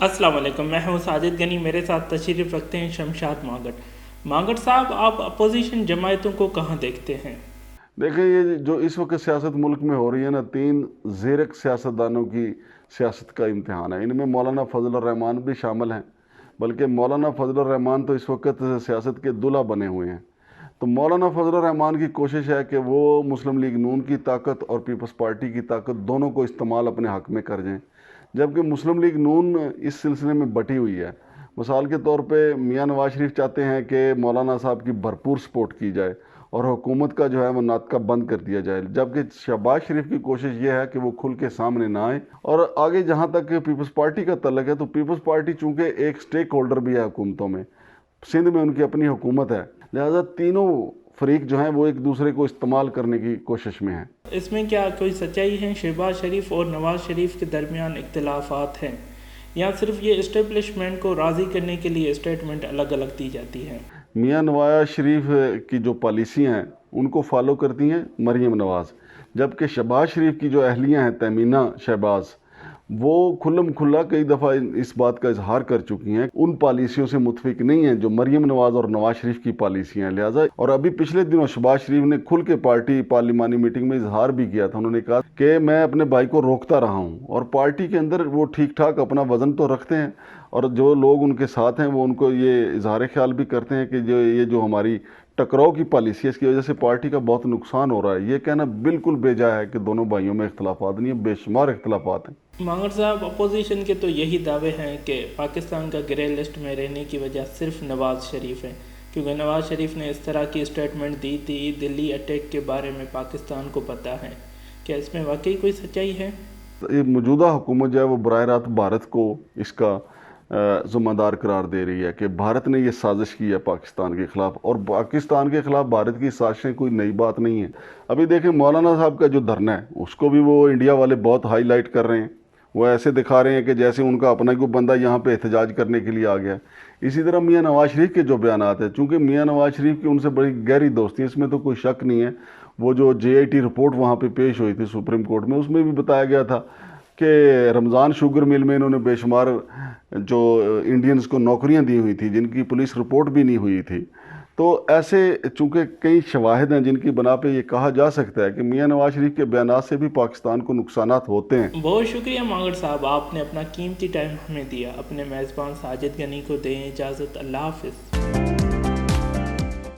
अस्सलाम वालेकुम, मैं हूं साजिद गनी। मेरे साथ तशरीफ़ रखते हैं शमशाद मांगट साहब, आप अपोजिशन जमायतों को कहाँ देखते हैं? देखें, ये जो इस वक्त सियासत मुल्क में हो रही है ना, तीन ज़ीरक सियासतदानों की सियासत का इम्तिहान है। इनमें मौलाना फजल रहमान भी शामिल हैं, बल्कि मौलाना फजल रहमान तो इस वक्त सियासत के दूल्हा बने हुए हैं। तो मौलाना फजल रहमान की कोशिश है कि वो मुस्लिम लीग नून की ताकत और पीपल्स पार्टी की ताकत दोनों को इस्तेमाल अपने हक में कर जाएं, जबकि मुस्लिम लीग नून इस सिलसिले में बटी हुई है। मिसाल के तौर पे मियां नवाज शरीफ चाहते हैं कि मौलाना साहब की भरपूर सपोर्ट की जाए और हुकूमत का जो है वो नाटका बंद कर दिया जाए, जबकि शहबाज शरीफ की कोशिश ये है कि वो खुल के सामने ना आए। और आगे जहाँ तक पीपल्स पार्टी का तल्लक है, तो पीपल्स पार्टी चूँकि एक स्टेक होल्डर भी है हुकूमतों में, सिंध में उनकी अपनी हुकूमत है, लिहाजा तीनों फरीक जो हैं वो एक दूसरे को इस्तेमाल करने की कोशिश में हैं। इसमें क्या कोई सच्चाई है? शहबाज शरीफ और नवाज शरीफ के दरमियान इख्तिलाफात हैं, या सिर्फ ये इस्टेब्लिशमेंट को राज़ी करने के लिए स्टेटमेंट अलग अलग दी जाती हैं? मियां नवाज शरीफ की जो पॉलिसियाँ हैं उनको फॉलो करती हैं मरीम नवाज़, जबकि शहबाज शरीफ की जो अहलियाँ हैं तमीना शहबाज, वो खुल्लम खुल्ला कई दफ़ा इस बात का इजहार कर चुकी हैं, उन पॉलिसियों से मुतफिक नहीं हैं जो मरीम नवाज़ और नवाज शरीफ की पॉलिसियाँ हैं। लिहाजा और अभी पिछले दिनों शहबाज शरीफ ने खुल के पार्टी पार्लिमानी मीटिंग में इजहार भी किया था। उन्होंने कहा कि मैं अपने भाई को रोकता रहा हूँ, और पार्टी के अंदर वो ठीक ठाक अपना वज़न तो रखते हैं, और जो लोग उनके साथ हैं वो उनको ये इजहार ख्याल भी करते हैं कि जो हमारी टकराव की पॉलिसी है, इसकी वजह से पार्टी का बहुत नुकसान हो रहा है। ये कहना बिल्कुल बेजा है कि दोनों भाइयों में इख्तलाफात नहीं है, बेशुमार इख्तलाफात हैं। मांगट साहब, अपोजिशन के तो यही दावे हैं कि पाकिस्तान का ग्रे लिस्ट में रहने की वजह सिर्फ नवाज शरीफ है, क्योंकि नवाज शरीफ ने इस तरह की स्टेटमेंट दी थी, दिल्ली अटैक के बारे में पाकिस्तान को पता है। क्या इसमें वाकई कोई सच्चाई है? ये मौजूदा हुकूमत जो है वो बराह रास्त भारत को इसका ज़िम्मेदार करार दे रही है कि भारत ने ये साजिश की है पाकिस्तान के ख़िलाफ़, और पाकिस्तान के ख़िलाफ़ भारत की साजिशें कोई नई बात नहीं है। अभी देखें, मौलाना साहब का जो धरना है उसको भी वो इंडिया वाले बहुत हाईलाइट कर रहे हैं। वो ऐसे दिखा रहे हैं कि जैसे उनका अपना कोई बंदा यहाँ पे एहतजाज करने के लिए आ गया। इसी तरह मियां नवाज शरीफ के जो बयानात हैं, चूँकि मियां नवाज शरीफ की उनसे बड़ी गहरी दोस्ती है, इसमें तो कोई शक नहीं है। वो जो JIT रिपोर्ट वहाँ पे पेश हुई थी सुप्रीम कोर्ट में, उसमें भी बताया गया था कि रमज़ान शुगर मिल में इन्होंने बेशुमार जो इंडियंस को नौकरियां दी हुई थी, जिनकी पुलिस रिपोर्ट भी नहीं हुई थी। तो ऐसे चूँकि कई शवाहिद हैं जिनकी बना पे ये कहा जा सकता है कि मियां नवाज शरीफ के बयानात से भी पाकिस्तान को नुकसानात होते हैं। बहुत शुक्रिया मांगट साहब, आपने अपना कीमती टाइम हमें दिया। अपने मेज़बान साजिद गनी को दें इजाज़त। अल्लाह हाफ़िज़।